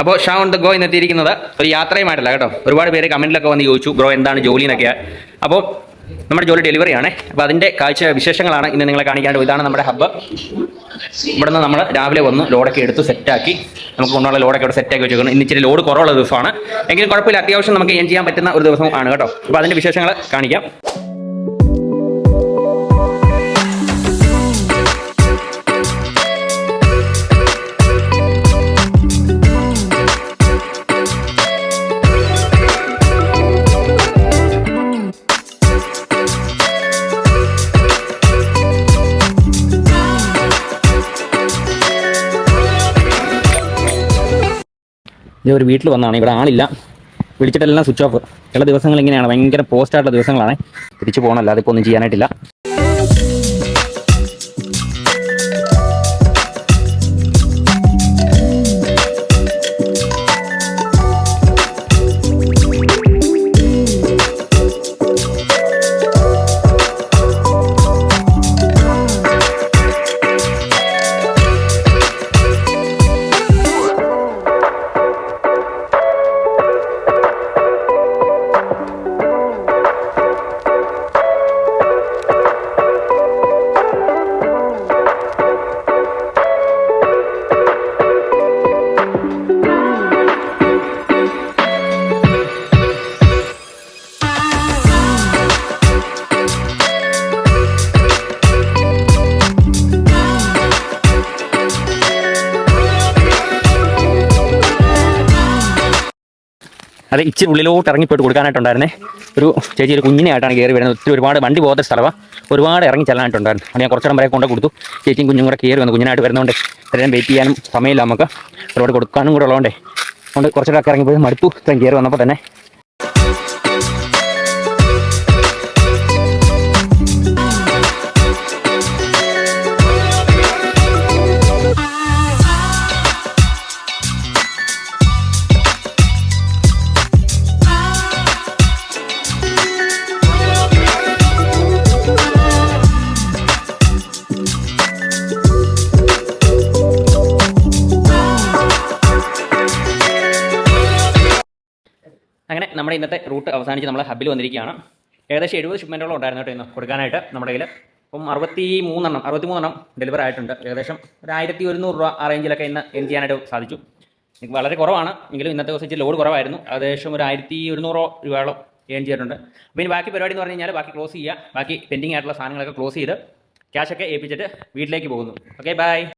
അപ്പോൾ Shah on the go എന്നെത്തിയിരിക്കുന്നത് ഒരു യാത്രയുമായിട്ടല്ല കേട്ടോ. ഒരുപാട് പേര് കമൻറ്റിലൊക്കെ വന്ന് ചോദിച്ചു ബ്രോ എന്താണ് ജോലി എന്നൊക്കെയാണ്. അപ്പോൾ നമ്മുടെ ജോലി ഡെലിവറി ആണ്. അപ്പോൾ അതിൻ്റെ കാഴ്ച വിശേഷങ്ങളാണ് ഇന്ന് നിങ്ങളെ കാണിക്കാണ്ട്. ഇതാണ് നമ്മുടെ ഹബ്ബ്. ഇവിടെ നിന്ന് നമ്മൾ രാവിലെ വന്ന് ലോഡൊക്കെ എടുത്ത് സെറ്റാക്കി നമുക്ക് കൊണ്ടുള്ള ലോഡൊക്കെ ഇവിടെ സെറ്റാക്കി വെച്ചേക്കുന്നു. ഇന്ന് ഇച്ചിരി ലോഡ് കുറവുള്ള ദിവസമാണ്, എങ്കിലും കുഴപ്പമില്ല, അത്യാവശ്യം നമുക്ക് ഏൺ ചെയ്യാൻ പറ്റുന്ന ഒരു ദിവസം ആണ് കേട്ടോ. അപ്പോൾ അതിൻ്റെ വിശേഷങ്ങൾ കാണിക്കാം. ഇത് ഒരു വീട്ടിൽ വന്നതാണ്, ഇവിടെ ആളില്ല, വിളിച്ചിട്ടെല്ലാം സ്വിച്ച് ഓഫ്. ചില ദിവസങ്ങൾ ഇങ്ങനെയാണ്, ഭയങ്കര പോസ്റ്റായിട്ടുള്ള ദിവസങ്ങളാണ്. തിരിച്ചു പോകണമല്ലോ, അതിപ്പോൾ ഒന്നും ചെയ്യാനായിട്ടില്ല. അത് ഇച്ചിരി ഉള്ളിലോട്ട് ഇറങ്ങിപ്പോയിട്ട് കൊടുക്കാനായിട്ടുണ്ടായിരുന്നേ. ഒരു ചേച്ചി ഒരു കുഞ്ഞിനെയായിട്ടാണ് കയറി വരുന്നത്. ഒത്തിരി ഒരുപാട് വണ്ടി പോകാത്ത സ്ഥലമാണ്, ഒരുപാട് ഇറങ്ങി ചെല്ലാനായിട്ടുണ്ടായിരുന്നു. അത് ഞാൻ കുറച്ചിടം വരെ കൊണ്ട് കൊടുത്തു. ചേച്ചിയും കുഞ്ഞും കൂടെ കയറി വന്നു. കുഞ്ഞിനായിട്ട് വരുന്നതുകൊണ്ട് ഇത്രയും വെയിറ്റ് ചെയ്യാനും സമയമില്ല നമുക്ക്, ഒരുപാട് കൊടുക്കാനും കൂടെ ഉള്ളതുകൊണ്ടേ. അതുകൊണ്ട് കുറച്ചിടമൊക്കെ ഇറങ്ങിപ്പോയി മടുത്തു. ഇത്രയും കയറി വന്നപ്പോൾ തന്നെ അങ്ങനെ നമ്മുടെ ഇന്നത്തെ റൂട്ട് അവസാനിച്ച് നമ്മൾ ഹബ്ബിൽ വന്നിരിക്കുകയാണ്. ഏകദേശം 70 ഷിപ്മെൻറ്റോളം ഉണ്ടായിരുന്നു കേട്ടോ ഇന്ന് കൊടുക്കാനായിട്ട് നമ്മുടെ കയ്യിൽ. അപ്പം 63 ഡെലിവറി ആയിട്ടുണ്ട്. ഏകദേശം ഒരു 1100 രൂപ ആ റേഞ്ചിലൊക്കെ ഇന്ന് എൻ ചെയ്യാനായിട്ട് സാധിച്ചു. എനിക്ക് വളരെ കുറവാണ്, എങ്കിലും ഇന്നത്തെ ദിവസം ഇച്ചിരി ലോഡ് കുറവായിരുന്നു. ഏകദേശം ഒരു 1100 രൂപയോളം ഏൺ ചെയ്തിട്ടുണ്ട്. അപ്പോൾ ഇനി ബാക്കി പരിപാടി എന്ന് പറഞ്ഞു കഴിഞ്ഞാൽ ബാക്കി ക്ലോസ് ചെയ്യുക, ബാക്കി പെൻഡിങ് ആയിട്ടുള്ള സാധനങ്ങളൊക്കെ ക്ലോസ് ചെയ്ത് ക്യാഷൊക്കെ ഏൽപ്പിച്ചിട്ട് വീട്ടിലേക്ക് പോകുന്നു. Okay, by.